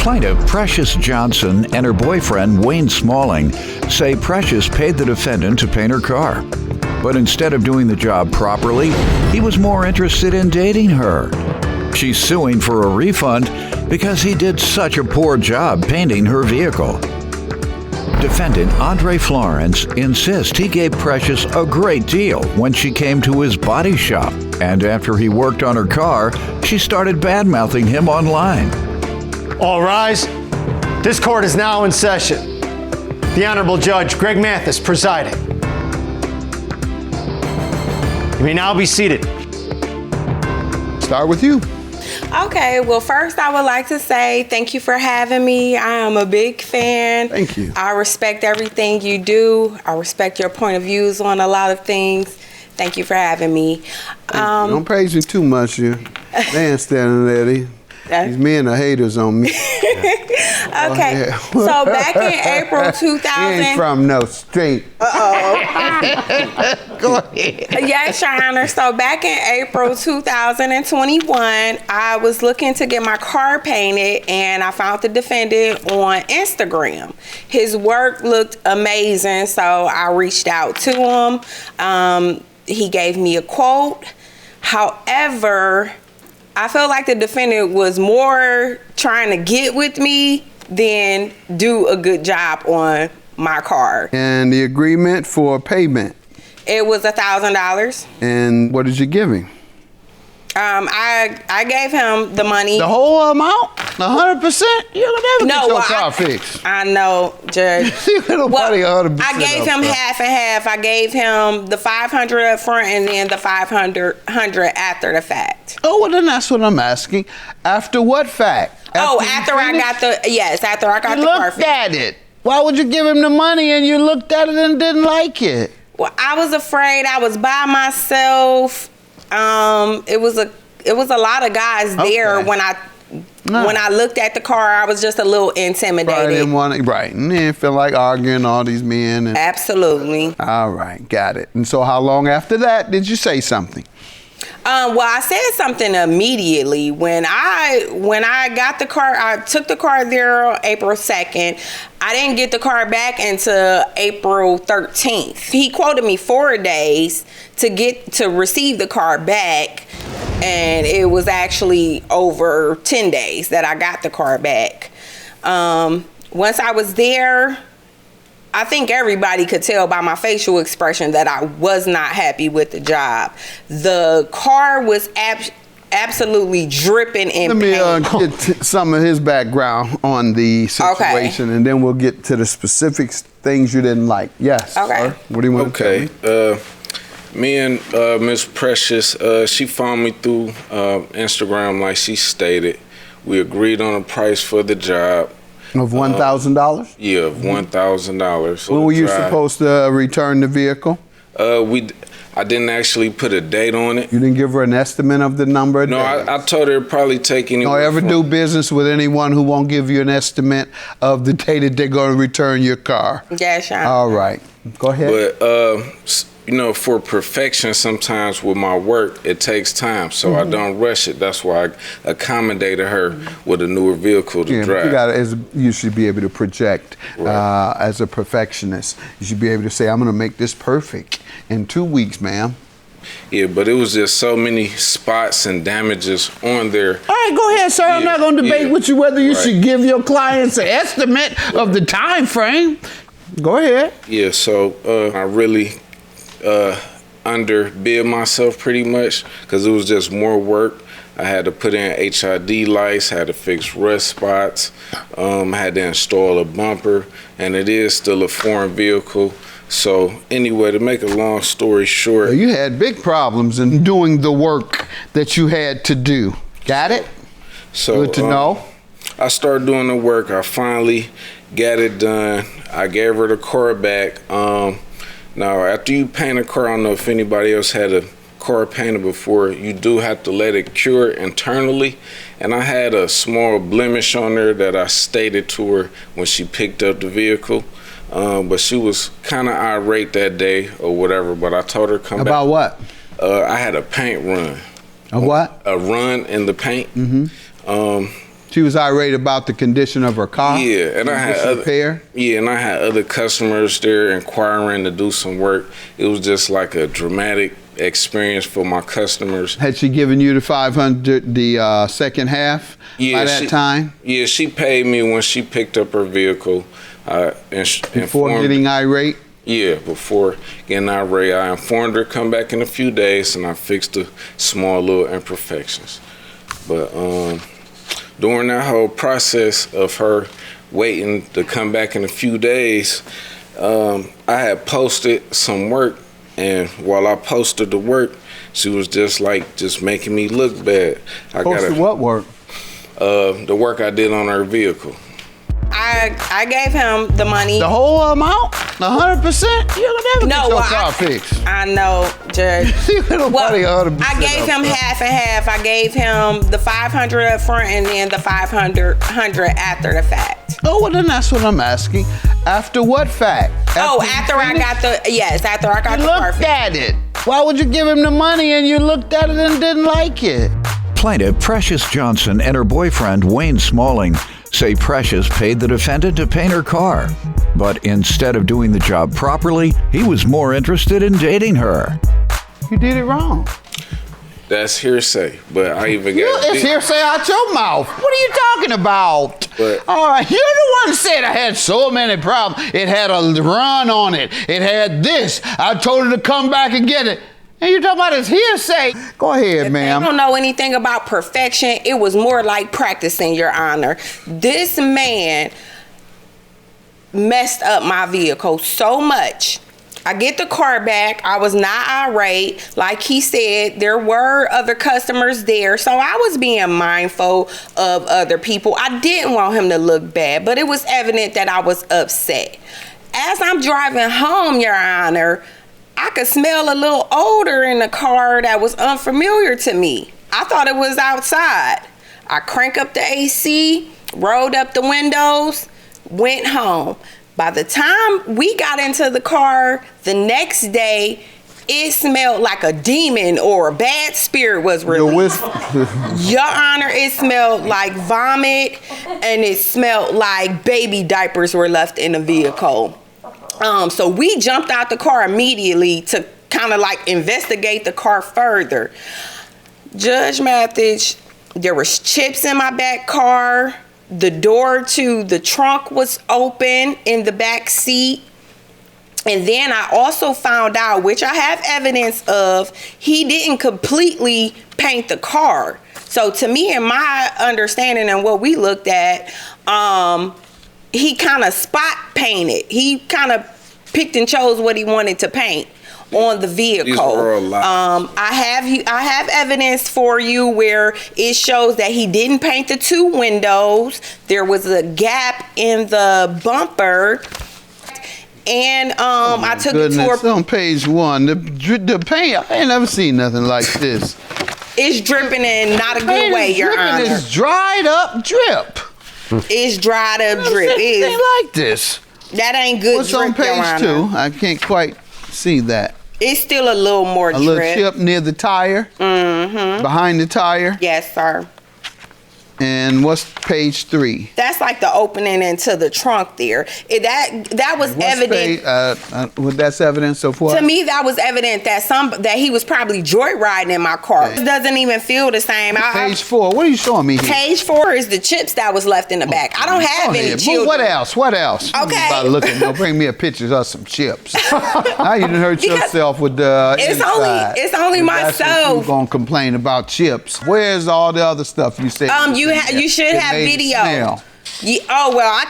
Plaintiff Precious Johnson and her boyfriend Wayne Smalling say Precious paid the defendant to paint her car. But instead of doing the job properly, he was more interested in dating her. She's suing for a refund because he did such a poor job painting her vehicle. Defendant Andre Florence insists he gave Precious a great deal when she came to his body shop, and after he worked on her car, she started badmouthing him online. All rise. This court is now in session. The Honorable Judge Greg Mathis presiding. You may now be seated. Start with you. Okay, well, first I would like to say thank you for having me. I am a big fan. Thank you. I respect everything you do. I respect your point of views on a lot of things. Thank you for having me. Don't praise you too much. You man standing there. These men are haters on me. Okay, so back in April 2000. He ain't from no street. Go ahead. Yes, Your Honor. So back in April 2021, I was looking to get my car painted, and I found the defendant on Instagram. His work looked amazing, so I reached out to him. He gave me a quote. However, I felt like the defendant was more trying to get with me than do a good job on my car. And the agreement for payment? It was $1,000. And what did you give him? I gave him the money. The whole amount? 100%? You'll never get your car fixed. I know, Judge. I gave him half and half. I gave him the $500 up front and then the $500 after the fact. Oh, well, then that's what I'm asking. After what fact? After I got the car fixed. You looked at it. Why would you give him the money and you looked at it and didn't like it? Well, I was afraid. I was by myself. It was a lot of guys there when I looked at the car. I was just a little intimidated. Right, and they didn't feel like arguing all these men. Absolutely. All right, got it. And so how long after that did you say something? Well, I said something immediately. When I got the car, I took the car there on April 2nd. I didn't get the car back until April 13th. He quoted me 4 days to receive the car back, and it was actually over 10 days that I got the car back. Once I was there, I think everybody could tell by my facial expression that I was not happy with the job. The car was absolutely dripping in paint. Let me get some of his background on the situation, and then we'll get to the specific things you didn't like. Yes. Okay. Sir? What do you want to tell me? Me and Miss Precious, she found me through Instagram like she stated. We agreed on a price for the job. Of $1,000? Yeah, of $1,000. When were you supposed to return the vehicle? I didn't actually put a date on it. You didn't give her an estimate of the number of days? No, I told her it'd probably take anywhere. Don't ever do business with anyone who won't give you an estimate of the day that they're going to return your car. Yeah, sure. All right. Go ahead. But, for perfection, sometimes with my work, it takes time, so I don't rush it. That's why I accommodated her with a newer vehicle to drive. You should be able to project as a perfectionist. You should be able to say, I'm going to make this perfect in 2 weeks, ma'am. Yeah, but it was just so many spots and damages on there. All right, go ahead, sir. I'm not going to debate with you whether you should give your clients an estimate of the time frame. Go ahead. Yeah, so I really underbid myself pretty much because it was just more work. I had to put in HID lights, had to fix rust spots, had to install a bumper, and it is still a foreign vehicle. So anyway, to make a long story short. You had big problems in doing the work that you had to do. Got it? So good to know. I started doing the work. I finally got it done. I gave her the car back. Now, after you paint a car, I don't know if anybody else had a car painted before, you do have to let it cure internally. And I had a small blemish on there that I stated to her when she picked up the vehicle. But she was kind of irate that day or whatever, but I told her come back. About what? I had a paint run. A what? A run in the paint. Mm-hmm. She was irate about the condition of her car. Yeah, and I had repair. Yeah, and I had other customers there inquiring to do some work. It was just like a dramatic experience for my customers. Had she given you the 500, the second half by that time? Yeah, she paid me when she picked up her vehicle. Before getting irate? Yeah, before getting irate, I informed her come back in a few days, and I fixed the small little imperfections. But during that whole process of her waiting to come back in a few days, I had posted some work, and while I posted the work, she was just making me look bad. Posted what work? The work I did on her vehicle. I gave him the money. The whole amount? 100%? You'll never get your car fixed. I know, Judge. I gave him half and half. I gave him the $500 up front and then the $500 after the fact. Oh, well, then that's what I'm asking. After what fact? After I got the car fixed. You looked at it. Why would you give him the money and you looked at it and didn't like it? Plaintiff Precious Johnson and her boyfriend Wayne Smalling say Precious paid the defendant to paint her car. But instead of doing the job properly, he was more interested in dating her. You did it wrong. That's hearsay, but I even got... It's hearsay out your mouth. What are you talking about? All right, you're the one who said I had so many problems. It had a run on it. It had this. I told her to come back and get it. And you're talking about his hearsay. Go ahead, ma'am. I don't know anything about perfection. It was more like practicing, Your Honor. This man messed up my vehicle so much. I get the car back. I was not irate. Like he said, there were other customers there. So I was being mindful of other people. I didn't want him to look bad, but it was evident that I was upset. As I'm driving home, Your Honor, I could smell a little odor in the car that was unfamiliar to me. I thought it was outside. I crank up the AC, rolled up the windows, went home. By the time we got into the car the next day, it smelled like a demon or a bad spirit was released. Your Honor, it smelled like vomit, and it smelled like baby diapers were left in the vehicle. So we jumped out the car immediately to kind of like investigate the car further. Judge Mathis, there was chips in my back car. The door to the trunk was open in the back seat. And then I also found out, which I have evidence of, he didn't completely paint the car. So to me, in my understanding and what we looked at, he kind of spot painted. He kind of picked and chose what he wanted to paint on the vehicle. I have evidence for you where it shows that he didn't paint the two windows. There was a gap in the bumper. And I took it to on page 1. The paint, I ain't never seen nothing like this. It's dripping in not a good way, Your Honor. It's dried up drip. It's dried up drip. It ain't like this. That ain't good. What's drip, on page 2? I can't quite see that. It's still a little more drip. A little chip near the tire? Mm-hmm. Behind the tire? Yes, sir. And what's page 3? That's like the opening into the trunk there. That was evident. That's evidence of what? To me, that was evident that he was probably joyriding in my car. It doesn't even feel the same. Page 4. What are you showing me here? Page 4 is the chips that was left in the back. I don't have any children. What else? Okay. About looking. Now bring me a picture of some chips. Now you done hurt yourself with the inside. It's only myself. You're gonna complain about chips. Where's all the other stuff you said? You should have video. I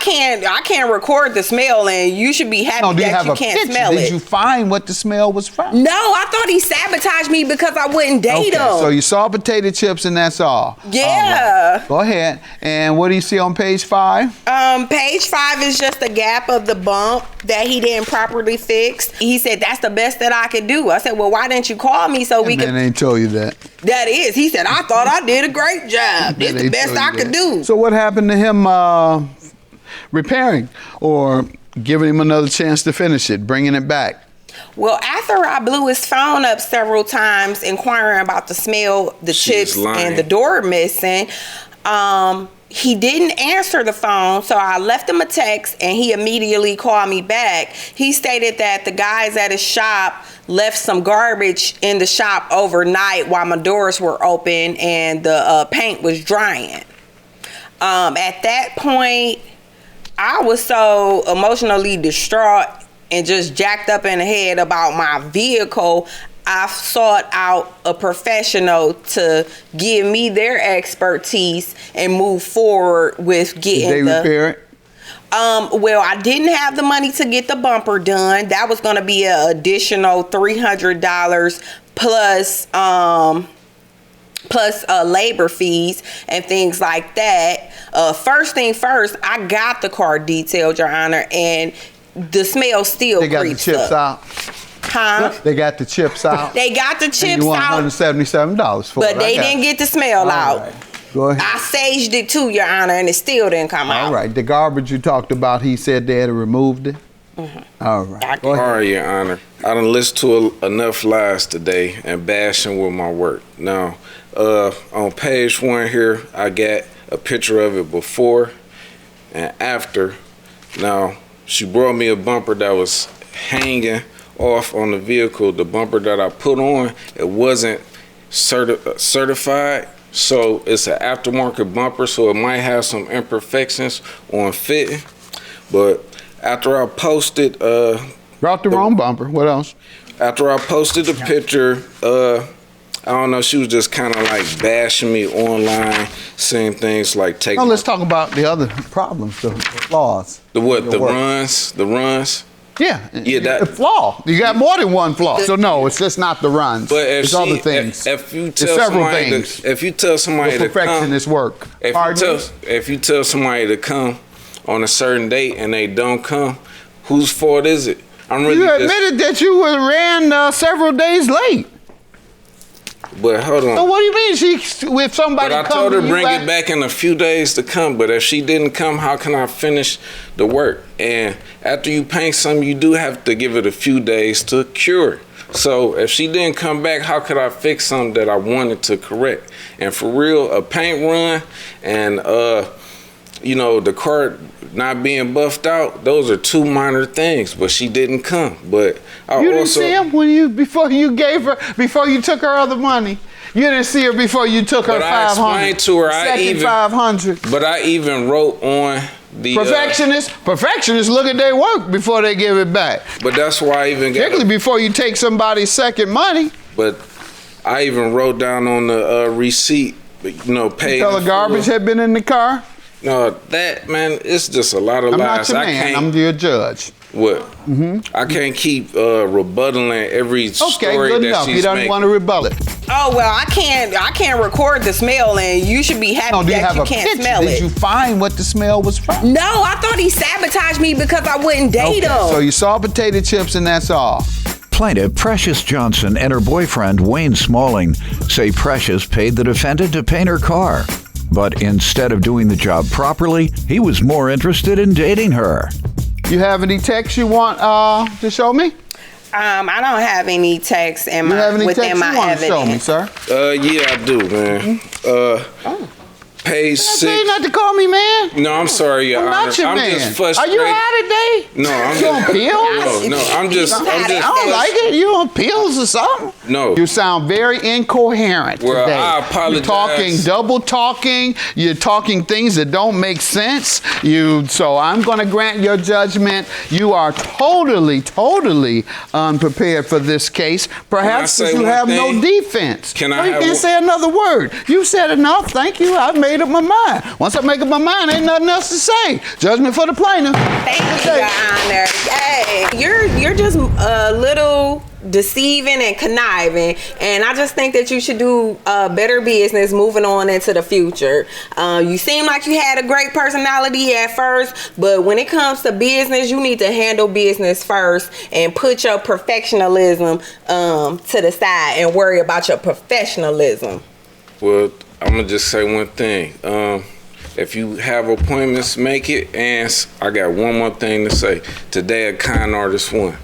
can't record the smell, and you should be happy that you can't smell it. Did you find what the smell was from? No, I thought he sabotaged me because I wouldn't date him. So you saw potato chips and that's all. Yeah. Right. Go ahead. And what do you see on page 5? Page 5 is just a gap of the bump that he didn't properly fix. He said that's the best that I could do. I said, well, why didn't you call me so we could? And ain't told you that. That is. He said, I thought I did a great job. It's the best I could do. So what happened to him repairing or giving him another chance to finish it, bringing it back? Well, after I blew his phone up several times inquiring about the smell, the chips, and the door missing, he didn't answer the phone, so I left him a text and he immediately called me back. He stated that the guys at his shop left some garbage in the shop overnight while my doors were open and the paint was drying. At that point, I was so emotionally distraught and just jacked up in the head about my vehicle. I sought out a professional to give me their expertise and move forward with getting Did they repair it? Well, I didn't have the money to get the bumper done. That was going to be an additional $300 plus labor fees and things like that. First thing first, I got the car detailed, Your Honor, and the smell still creeps up. They got the chips out. Huh? They got the chips out. They got the And chips you want out, $177 for it. but they didn't get the smell out. Right. Go ahead. I saged it too, Your Honor, and it still didn't come out. All right. The garbage you talked about, he said they had removed it. All right. Go All ahead. right, Your Honor. I done listened to enough lies today and bashing with my work. Now, on page 1 here, I got a picture of it before and after. Now, she brought me a bumper that was hanging off on the vehicle. The bumper that I put on, it wasn't certified. So it's an aftermarket bumper, so it might have some imperfections on fitting. But after I posted, Brought the wrong bumper. What else? after I posted the picture, I don't know, she was just kind of like bashing me online, saying things like taking. No, let's talk about the other problems, the flaws. The what? Your The work. runs. Yeah. Yeah, that- the flaw. You got more than one flaw. So no, it's just not the runs. But if it's other things. if you It's tell several somebody, things. if you tell somebody The to come, perfectionist work. if you tell somebody to come on a certain date and they don't come, whose fault is it? I'm really You just, admitted that you ran several days late. but hold on. So what do you mean? If somebody But I comes told her to you bring back- it back in a few days to come. But if she didn't come, how can I finish the work? And after you paint something, you do have to give it a few days to cure. So if she didn't come back, how could I fix something that I wanted to correct? And for real, a paint run and the car not being buffed out, those are two minor things. But she didn't come. But I You didn't also see him before you took her other money. You didn't see her before you took her But I 500. explained to her, Second 500. But I even wrote on the Perfectionists look at their work before they give it back. But that's why I even got. Particularly before you take somebody's second money. But I even wrote down on the receipt, paid. Tell the garbage had been in the car. No, that man, it's just a lot of I'm lies. not your man. I'm your judge. What? I can't keep rebuttaling every Okay, story good that enough. she's You don't making. want to rebuttal it. Oh well, I can't record the smell, and you should be happy No, do you that have you a can't picture? smell Did it. you find what the smell was from? No, I thought he sabotaged me because I wouldn't date him. So you saw potato chips and that's all. Plaintiff Precious Johnson and her boyfriend Wayne Smalling say Precious paid the defendant to paint her car. But instead of doing the job properly, he was more interested in dating her. You have any texts you want to show me? I don't have any text in You have any within texts my you want to show me, evidence. sir? Yeah, I do, man. Page I tell you 6. not to call me man. No, I'm sorry, Your I'm Honor. not your I'm man. just Are frustrated. you high today? No, I'm You on just. pills? No, I'm just. I don't like it. You on pills or something? No. You sound very incoherent Well, today. I apologize. You're talking, double talking. You're talking things that don't make sense. So I'm going to grant your judgment. You are totally unprepared for this case. Perhaps say because you one have no thing? defense. Can I No, you have can't one- say another word. You said enough. Thank you. I've made up my mind. Once I make up my mind, ain't nothing else to say. Judgment for the plaintiff. Thank you, Your Honor. Hey, you're just a little deceiving and conniving, and I just think that you should do better business moving on into the future. You seem like you had a great personality at first, but when it comes to business, you need to handle business first and put your perfectionism to the side and worry about your professionalism. Well, I'm gonna just say one thing. If you have appointments, make it. And I got one more thing to say. Today, a con artist won.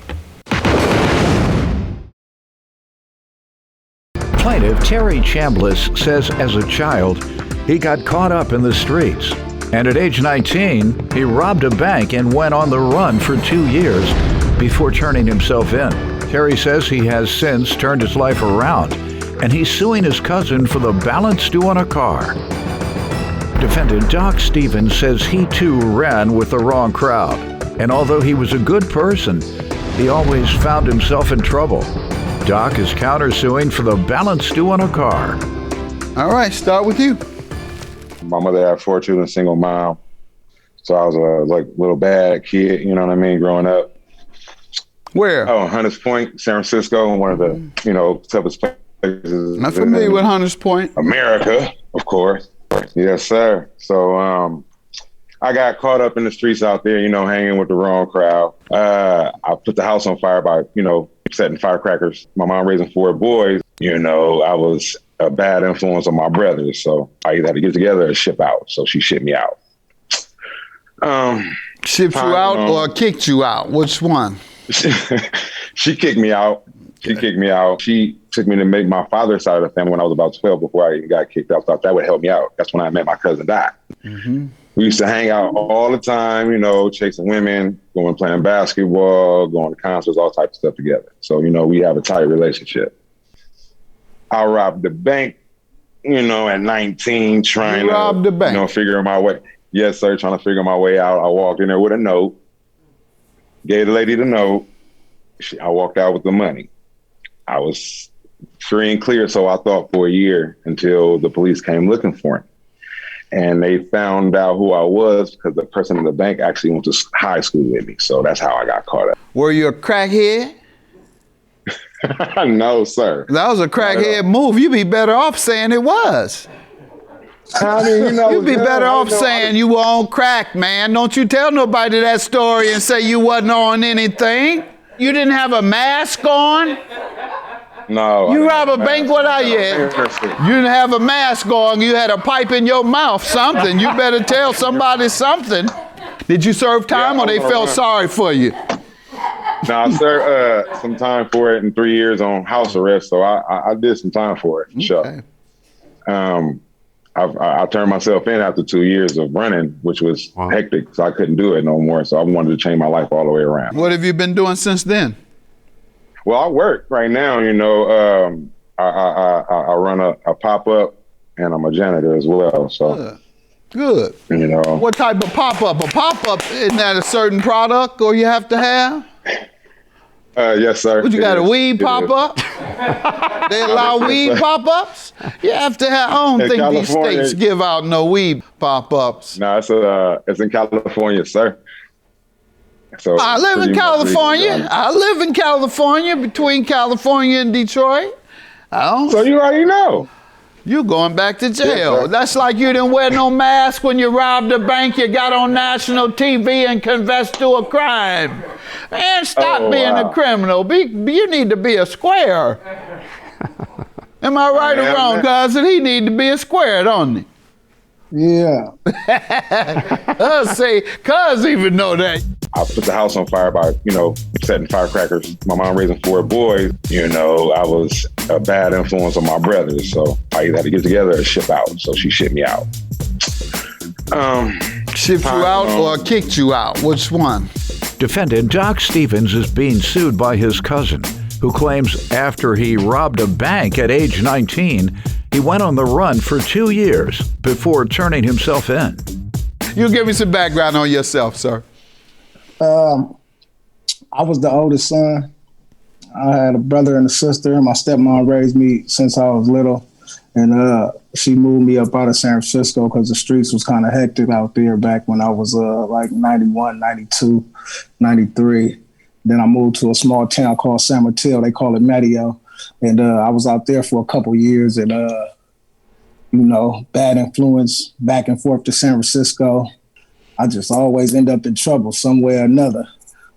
Plaintiff Terry Chambliss says as a child, he got caught up in the streets. And at age 19, he robbed a bank and went on the run for 2 years before turning himself in. Terry says he has since turned his life around, and he's suing his cousin for the balance due on a car. Defendant Doc Stevens says he too ran with the wrong crowd, and although he was a good person, he always found himself in trouble. Doc is countersuing for the balance due on a car. All right, start with you. My mother had 4 children, single mom. So I was a little bad kid, you know what I mean, growing up. Where? Oh, Hunters Point, San Francisco, one of the, toughest places. Not familiar with Hunters Point. America, of course. Yes, sir. So I got caught up in the streets out there, hanging with the wrong crowd. I put the house on fire by, setting firecrackers. My mom raising 4 boys. I was a bad influence on my brothers. So I either had to get together or ship out. So she shipped me out. Shipped you out or kicked you out? Which one? She kicked me out. She kicked me out. She took me to make my father's side of the family when I was about 12 before I even got kicked out. Thought that would help me out. That's when I met my cousin Doc. Mm-hmm. We used to hang out all the time, chasing women, going playing basketball, going to concerts, all types of stuff together. So, we have a tight relationship. I robbed the bank, at 19, trying to robbed the bank. Figure my way. Yes, sir, trying to figure my way out. I walked in there with a note, gave the lady the note. I walked out with the money. I was free and clear, so I thought, for a year until the police came looking for me. And they found out who I was because the person in the bank actually went to high school with me. So that's how I got caught up. Were you a crackhead? No, sir. That was a crackhead move. You'd be better off saying it was. I mean, You'd be better off saying you were on crack, man. Don't you tell nobody that story and say you wasn't on anything. You didn't have a mask on? No. You rob a bank, what are you at? You didn't have a mask on, you had a pipe in your mouth, something. You better tell somebody something. Did you serve time or they felt sorry for you? No, I served some time for it in 3 years on house arrest, so I did some time for it, sure. I turned myself in after 2 years of running, which was hectic, so I couldn't do it no more, so I wanted to change my life all the way around. What have you been doing since then? Well, I work right now, I run a pop-up and I'm a janitor as well, so. Good. What type of pop-up? A pop-up, isn't that a certain product or you have to have? Yes, sir. What, you got a weed pop-up? They allow weed pop-ups? You have to have, I don't think these states give out no weed pop-ups. No, it's in California, sir. So I live in California. I live in California, between California and Detroit. So you already know. You going back to jail. Yes, that's like you didn't wear no mask when you robbed a bank, you got on national TV and confessed to a crime. Man, stop being a criminal. You need to be a square. Am I right or wrong, cousin? He need to be a square, don't he? Yeah. Say, cuz even know that. I put the house on fire by, setting firecrackers. My mom raising 4 boys, I was a bad influence on my brothers. So I either had to get together or ship out. So she shipped me out. Shipped you out or kicked you out? Which one? Defendant Doc Stevens is being sued by his cousin, who claims after he robbed a bank at age 19, he went on the run for 2 years before turning himself in. You give me some background on yourself, sir. I was the oldest son. I had a brother and a sister. My stepmom raised me since I was little. And she moved me up out of San Francisco because the streets was kind of hectic out there back when I was like 91, 92, 93. Then I moved to a small town called San Mateo. They call it Medio. And I was out there for a couple years and, bad influence back and forth to San Francisco. I just always end up in trouble some way or another.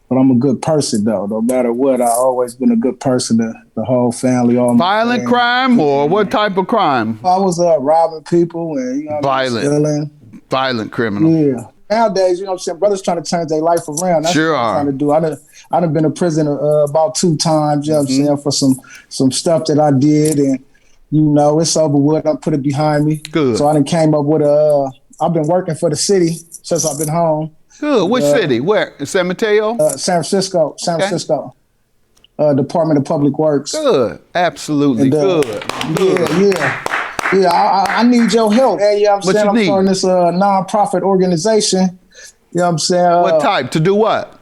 But I'm a good person, though. No matter what, I've always been a good person to the whole family. All violent crime or what type of crime? I was robbing people and, stealing. Violent criminal. Yeah. Nowadays, brothers trying to change their life around. That's sure what I'm are. trying to do. I done been to prison about 2 times, for some stuff that I did. And, you know, it's over with. I put it behind me. Good. So I done came up with I've been working for the city since I've been home. Good. Which city? Where? San Mateo? San Francisco. Department of Public Works. Good. Absolutely. And, Good. Yeah, I need your help. Hey, you know what I'm saying? I'm starting this nonprofit organization. You know what I'm saying? What type? To do what?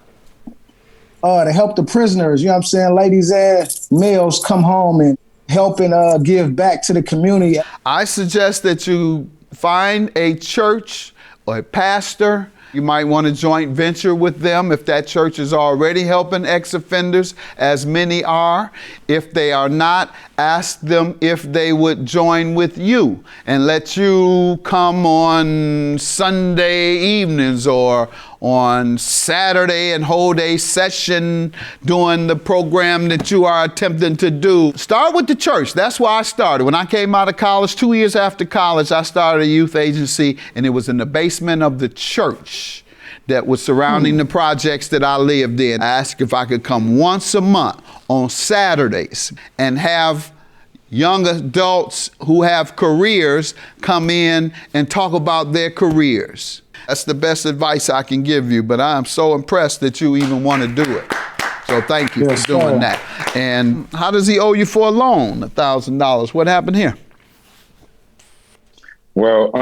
To help the prisoners. You know what I'm saying? Ladies and males come home and help and give back to the community. I suggest that you find a church or a pastor. You might want to joint venture with them if that church is already helping ex-offenders, as many are. If they are not, ask them if they would join with you and let you come on Sunday evenings or on Saturday and hold a session doing the program that you are attempting to do. Start with the church. That's where I started. When I came out of college, 2 years after college, I started a youth agency, and it was in the basement of the church that was surrounding the projects that I lived in. I asked if I could come once a month on Saturdays and have young adults who have careers come in and talk about their careers. That's the best advice I can give you, but I'm so impressed that you even want to do it. So thank you for doing that. And how does he owe you for a loan, $1,000? What happened here? Well,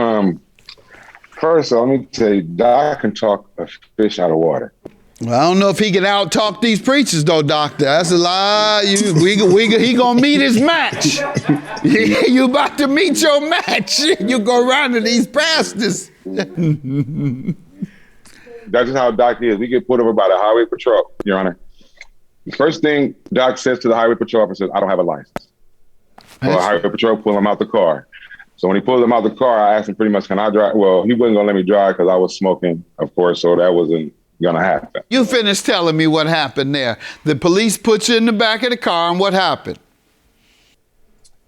first, let me tell you, Doc can talk a fish out of water. Well, I don't know if he can out-talk these preachers, though, doctor. That's a lie. He gonna meet his match. You about to meet your match. You go around to these pastors. That's just how Doc is. We get pulled over by the highway patrol, Your Honor. The first thing Doc says to the highway patrol officer, I don't have a license. Well, the highway patrol pull him out the car. So when he pulled him out the car, I asked him pretty much, can I drive? Well, he wasn't gonna let me drive because I was smoking, of course, so that wasn't gonna happen. You finished telling me what happened there. The police put you in the back of the car, and what happened?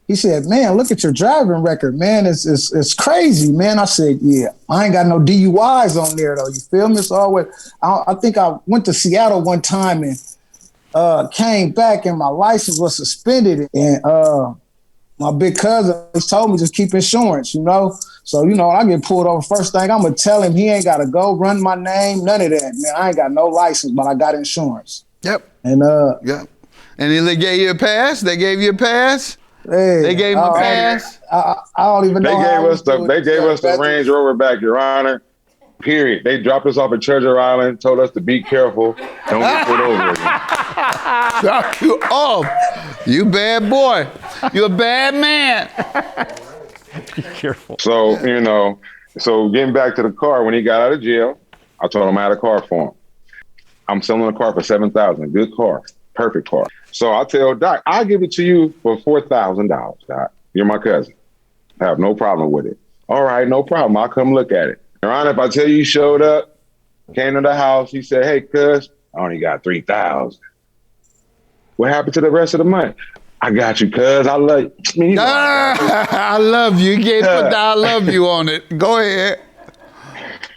He said, man, look at your driving record, man. It's crazy, man. I said, yeah, I ain't got no DUIs on there, though. You feel me? It's always, I think I went to Seattle one time and came back and my license was suspended. And my big cousin told me just keep insurance, you know? So, you know, when I get pulled over, first thing I'm going to tell him he ain't got to go run my name, none of that. Man, I ain't got no license, but I got insurance. Yep. And yep. And they gave you a pass? They gave you a pass? Hey, they gave him a pass? I don't even know. They gave us the Range Rover back, Your Honor. Period. They dropped us off at Treasure Island, told us to be careful. Don't get pulled over again. You bad boy. You a bad man. Be careful. So, you know, getting back to the car, when he got out of jail, I told him I had a car for him. I'm selling a car for $7,000. Good car. Perfect car. So I tell Doc, I'll give it to you for $4,000, Doc. You're my cousin. I have no problem with it. All right, no problem. I'll come look at it. Your Honor, if I tell you he showed up, came to the house, he said, hey, cuz, I only got $3,000. What happened to the rest of the money? I got you, cuz. I love you. I love you. You can't put the I love you on it. Go ahead.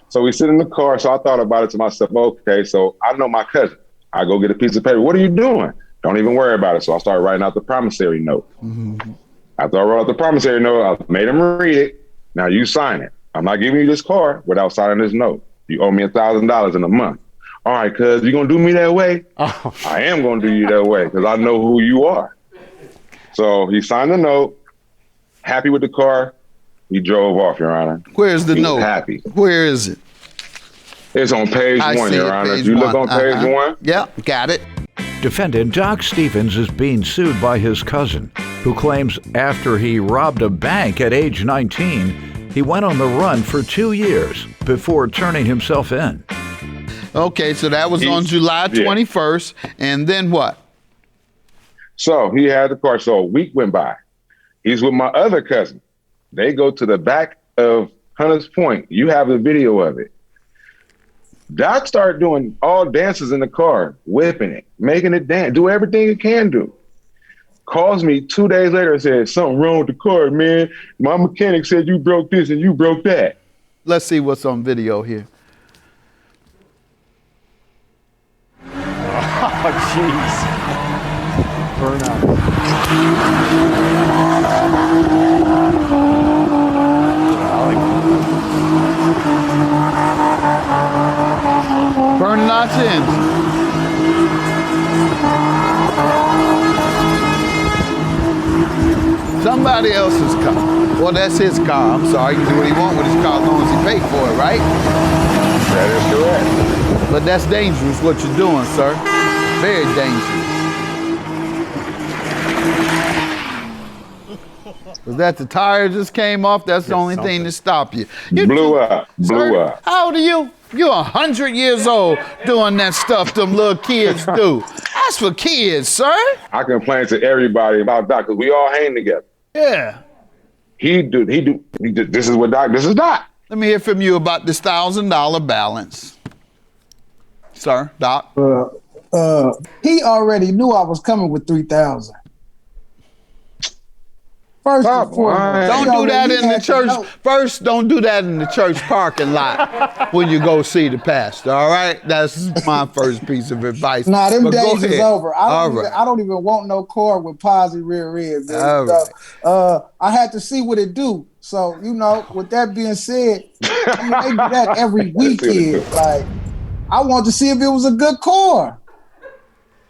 So we sit in the car. So I thought about it to myself. Okay, so I know my cousin. I go get a piece of paper. What are you doing? Don't even worry about it. So I started writing out the promissory note. Mm-hmm. After I wrote out the promissory note, I made him read it. Now you sign it. I'm not giving you this car without signing this note. You owe me $1,000 in a month. All right, cuz, you gonna do me that way? Oh. I am gonna do you that way because I know who you are. So he signed the note, happy with the car. He drove off, Your Honor. Where's the note? Happy. Where is it? It's on page 1, Your Honor. You look on page 1? Yeah, got it. Defendant Doc Stevens is being sued by his cousin, who claims after he robbed a bank at age 19, he went on the run for 2 years before turning himself in. Okay, so that was on July 21st, and then what? So he had the car. So a week went by. He's with my other cousin. They go to the back of Hunters Point. You have the video of it. Doc started doing all dances in the car, whipping it, making it dance, do everything it can do. Calls me 2 days later and says, something wrong with the car, man. My mechanic said you broke this and you broke that. Let's see what's on video here. Oh, jeez. Burning our tins. Somebody else's car. Well, that's his car. I'm sorry. He can do what he wants with his car as long as he paid for it, right? That is correct. But that's dangerous what you're doing, sir. Very dangerous. Was that the tire just came off? That's the only thing to stop you. Blew up. How old are you? You're 100 years old doing that stuff them little kids do. That's for kids, sir. I complain to everybody about Doc because we all hang together. Yeah. He do. This is what Doc. This is Doc. Let me hear from you about this $1,000 balance, sir, Doc. He already knew I was coming with 3,000. First and foremost, Don't do that in the church. First, don't do that in the church parking lot when you go see the pastor, all right? That's my first piece of advice. Nah, them But days is over. I All don't even want no car with positive rear end, man. All So, I had to see what it do. So, with that being said, they do that every weekend. Like, I wanted to see if it was a good car.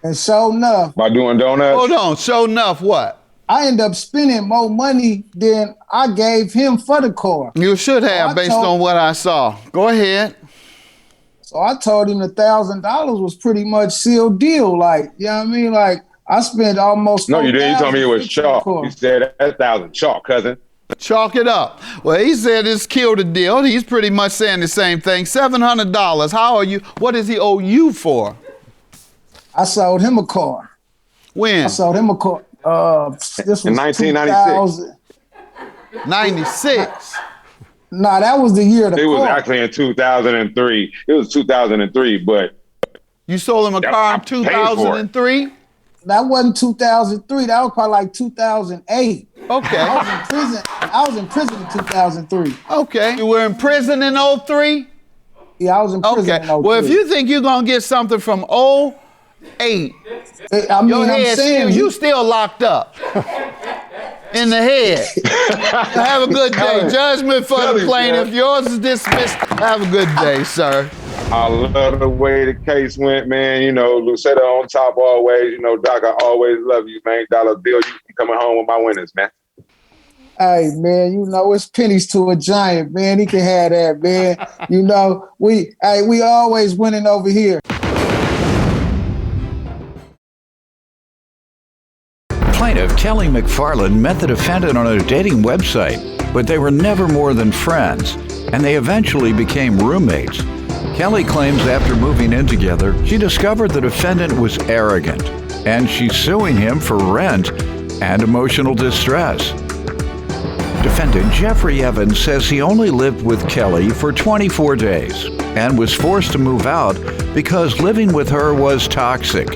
And sure enough. By doing donuts? Hold on, sure enough what? I ended up spending more money than I gave him for the car. You should have, based on what I saw. Go ahead. So I told him $1,000 was pretty much sealed deal. Like, you know what I mean? Like, I spent almost. No, you didn't. You told me it was chalk. You said that's 1,000 chalk, cousin. Chalk it up. Well, he said it's killed the deal. He's pretty much saying the same thing. $700. How are you? What does he owe you for? I sold him a car. When? I sold him a car. This was in 1996. 96. Nah, that was the year of the car. It was actually in 2003. It was 2003, but you sold him a car in 2003? That wasn't 2003. That was probably like 2008. Okay. I was in prison in 2003. Okay. You were in prison in 03? Yeah, I was in prison in 03. Well, if you think you're going to get something from 08, you still locked up in the head. Have a good day. Judgment for the plaintiff. Yours is dismissed. Have a good day, sir. I love the way the case went, man. Lucetta on top always. Doc, I always love you, man. $1 bill. You coming home with my winners, man. Hey, man, it's pennies to a giant, man. He can have that, man. We always winning over here. Plaintiff Kelly McFarland met the defendant on a dating website, but they were never more than friends, and they eventually became roommates. Kelly claims after moving in together, she discovered the defendant was arrogant, and she's suing him for rent and emotional distress. Defendant Jeffrey Evans says he only lived with Kelly for 24 days and was forced to move out because living with her was toxic.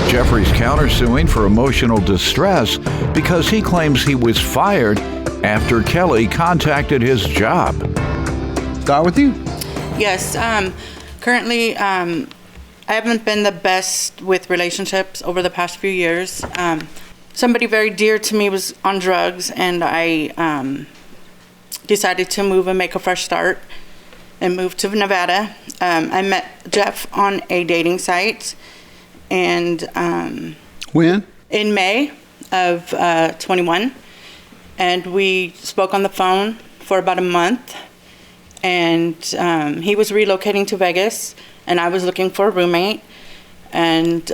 Jeffrey's countersuing for emotional distress because he claims he was fired after Kelly contacted his job. Start with you. Yes. Currently, I haven't been the best with relationships over the past few years. Somebody very dear to me was on drugs, and I decided to move and make a fresh start and move to Nevada. I met Jeff on a dating site, and when? In May of 21, and we spoke on the phone for about a month. And he was relocating to Vegas, and I was looking for a roommate, and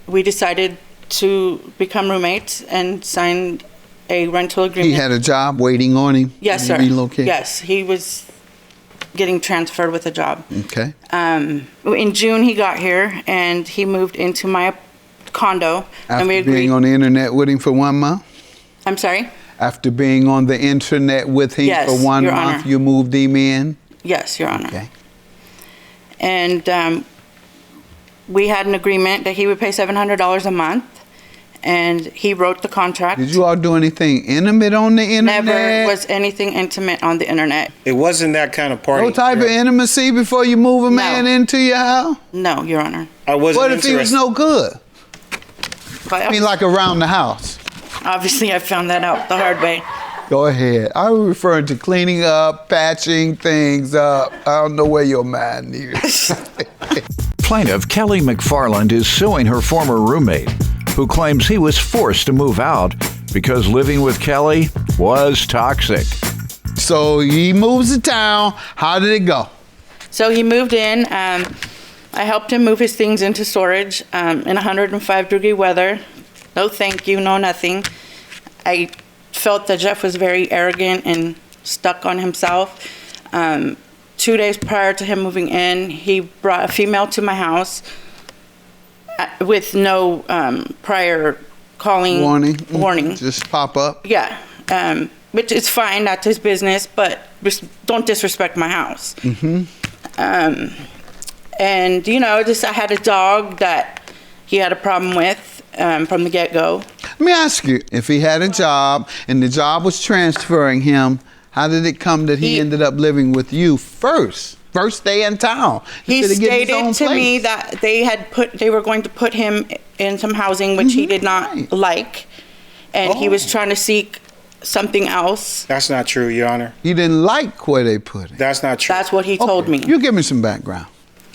we decided to become roommates and signed a rental agreement. He had a job waiting on him? Yes, sir. Relocated? Yes, he was getting transferred with a job. Okay. In June, he got here, and he moved into my condo. After and we agreed. Being on the internet with him for 1 month? I'm sorry? After being on the internet with him Yes, for 1 Your month, Honor. you moved him in? Yes, Your Honor. Okay. And we had an agreement that he would pay $700 a month, and he wrote the contract. Did you all do anything intimate on the internet? Never was anything intimate on the internet. It wasn't that kind of party. No type of intimacy before you move a man into your house? No, Your Honor. I wasn't What if he was interested. no good? I mean, like around the house. Obviously, I found that out the hard way. Go ahead. I was referring to cleaning up, patching things up. I don't know where your mind is. Plaintiff Kelly McFarland is suing her former roommate, who claims he was forced to move out because living with Kelly was toxic. So he moves to town. How did it go? So he moved in. I helped him move his things into storage in 105-degree weather. No thank you, no nothing. I felt that Jeff was very arrogant and stuck on himself. 2 days prior to him moving in, he brought a female to my house with no prior calling warning. Just pop up. Yeah, which is fine. That's his business, but don't disrespect my house. And just I had a dog that he had a problem with from the get-go. Let me ask you, if he had a job and the job was transferring him, how did it come that he ended up living with you first day in town? He stated to me that they were going to put him in some housing which he did not like, and he was trying to seek something else. That's not true, Your Honor. He didn't like where they put him. That's not true. That's what he told me. You give me some background.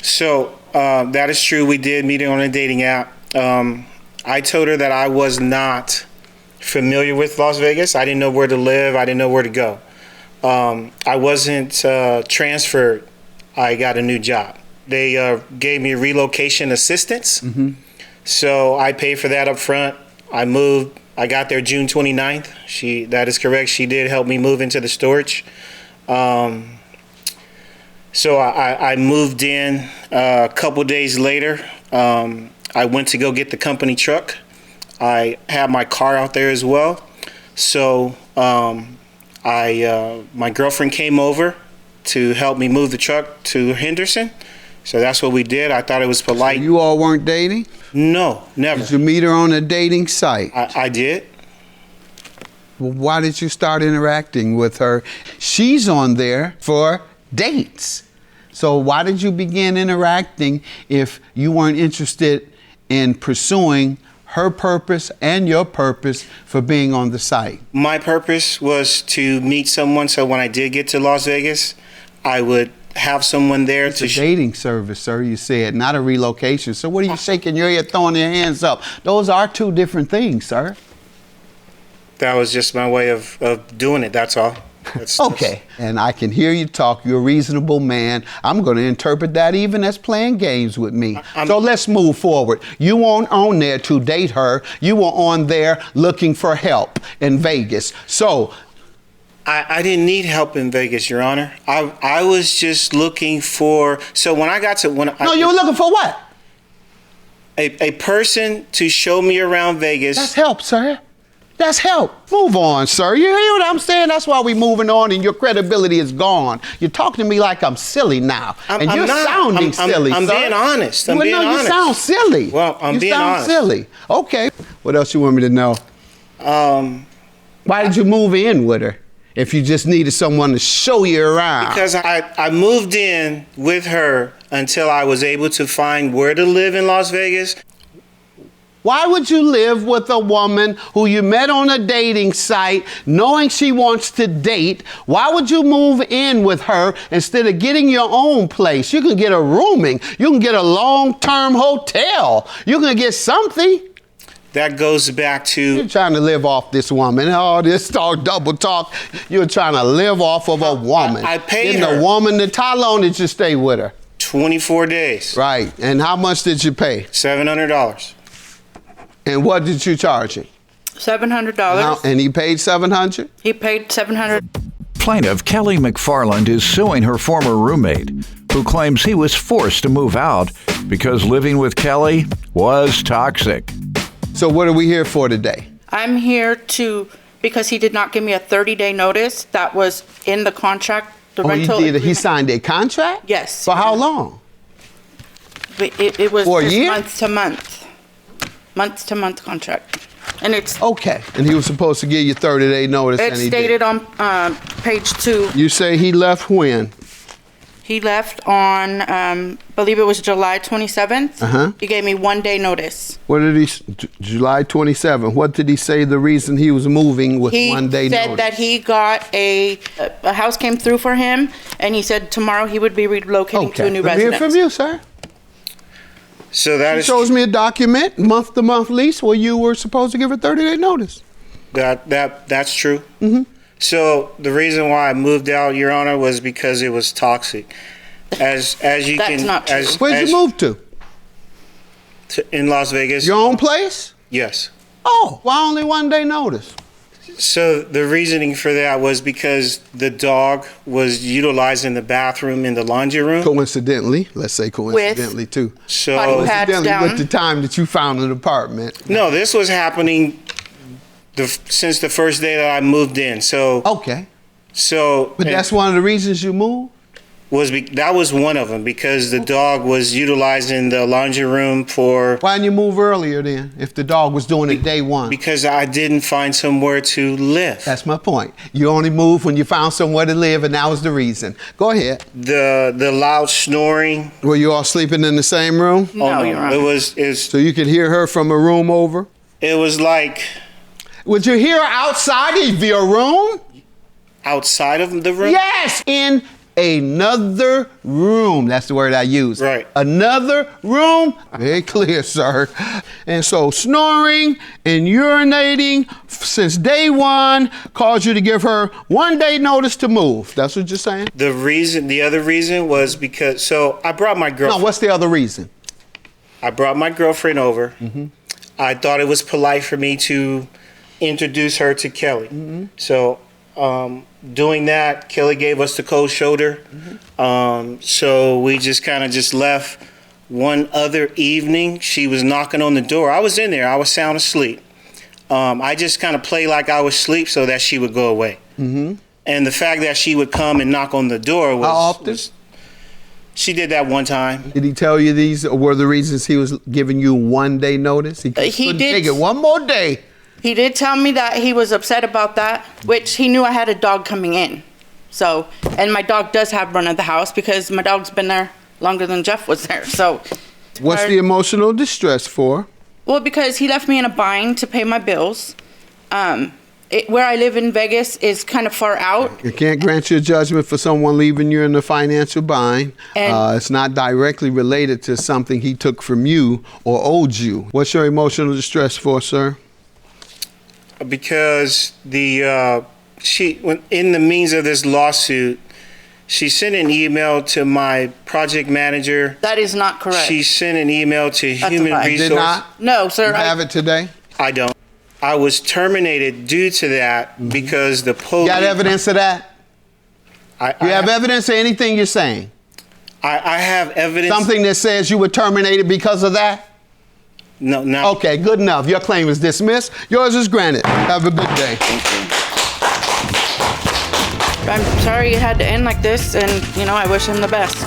So that is true. We did meet on a dating app. I told her that I was not familiar with Las Vegas. I didn't know where to live. I didn't know where to go. I wasn't transferred. I got a new job. They gave me relocation assistance. So I paid for that up front. I moved. I got there June 29th. That is correct. She did help me move into the storage. So I moved in a couple days later. I went to go get the company truck. I had my car out there as well. So my girlfriend came over to help me move the truck to Henderson. So that's what we did. I thought it was polite. So you all weren't dating? No, never. Did you meet her on a dating site? I did. Well, why did you start interacting with her? She's on there for dates. So why did you begin interacting if you weren't interested in pursuing her purpose and your purpose for being on the site? My purpose was to meet someone, so when I did get to Las Vegas, I would have someone there It's a dating service, sir, you said, not a relocation. So what are you shaking your head, throwing your hands up? Those are two different things, sir. That was just my way of doing it, that's all. Okay, and I can hear you talk. You're a reasonable man. I'm going to interpret that even as playing games with me. So let's move forward. You weren't on there to date her. You were on there looking for help in Vegas. So I didn't need help in Vegas, Your Honor. I was just looking for. So when I got to you were looking for what? A person to show me around Vegas. That's help, sir. That's help. Move on, sir. You hear what I'm saying? That's why we're moving on and your credibility is gone. You're talking to me like I'm silly now. You're sounding silly, I'm sir. being honest. I'm being honest. You sound silly. Well, I'm being honest. You sound silly. Okay. What else you want me to know? Why did you move in with her if you just needed someone to show you around? Because I moved in with her until I was able to find where to live in Las Vegas. Why would you live with a woman who you met on a dating site, knowing she wants to date? Why would you move in with her instead of getting your own place? You can get a rooming. You can get a long-term hotel. You can get something. That goes back to... You're trying to live off this woman. All this talk, double talk. You're trying to live off of a woman. I paid her. And the woman, how long did you stay with her? 24 days. Right. And how much did you pay? $700. And what did you charge him? $700. And he paid $700? He paid $700. Plaintiff Kelly McFarland is suing her former roommate, who claims he was forced to move out because living with Kelly was toxic. So what are we here for today? I'm here because he did not give me a 30-day notice. That was in the contract, the rental agreement. He signed a contract? Yes. For how long? It was for a year? Month to month. Month to month contract. And it's okay. And he was supposed to give you 30-day notice. It's stated on page 2. You say he left when? He left on, believe it was July 27th. He gave me 1 day notice. What did he, July 27th, what did he say the reason he was moving with 1 day notice? He said that he got a house came through for him, and he said tomorrow he would be relocating to a new residence. Hear from you, sir. So that shows me a document, month-to-month lease, where you were supposed to give a 30-day notice. That's true. So the reason why I moved out, Your Honor, was because it was toxic. As you That's can, not true. Where'd you move to? In Las Vegas. Your own place? Yes. Oh, why only 1 day notice? So the reasoning for that was because the dog was utilizing the bathroom in the laundry room. Coincidentally, let's say coincidentally too. So Body pads coincidentally with down. the time that you found an apartment. No, this was happening since the first day that I moved in. So Okay. So, But that's one of the reasons you moved? that was one of them, because the dog was utilizing the laundry room for. Why didn't you move earlier then, if the dog was doing it day one? Because I didn't find somewhere to live. That's my point. You only moved when you found somewhere to live, and that was the reason. Go ahead. The loud snoring. Were you all sleeping in the same room? No, Your Honor. It was So you could hear her from a room over? It was like Would you hear her outside of your room? outside of the room. Yes, in another room. That's the word I use. Right. Another room. Very clear, sir. And so snoring and urinating since day one caused you to give her 1 day notice to move. That's what you're saying? The other reason was because, so I brought my girlfriend. No, what's the other reason? I brought my girlfriend over. I thought it was polite for me to introduce her to Kelly. So doing that, Kelly gave us the cold shoulder. So we just kind of just left. One other evening, she was knocking on the door. I was in there. I was sound asleep. I just kind of played like I was asleep so that she would go away. And the fact that she would come and knock on the door was... How often? She did that one time. Did he tell you these were the reasons he was giving you 1 day notice? He couldn't did. take it one more day. He did tell me that he was upset about that, which he knew I had a dog coming in. So, and my dog does have run of the house because my dog's been there longer than Jeff was there. So, What's the emotional distress for? well, because he left me in a bind to pay my bills. Where I live in Vegas is kind of far out. You can't grant you a judgment for someone leaving you in a financial bind. And- It's not directly related to something he took from you or owed you. What's your emotional distress for, sir? Because in the means of this lawsuit, she sent an email to my project manager. That is not correct. She sent an email to That's a Human lie. Resources. Did not? No, sir. You have it today? I don't. I was terminated due to that because the police. You got evidence of that? You have evidence of anything you're saying? I have evidence. Something that says you were terminated because of that? No. Okay, good enough. Your claim is dismissed. Yours is granted. Have a good day. I'm sorry it had to end like this, and, I wish him the best.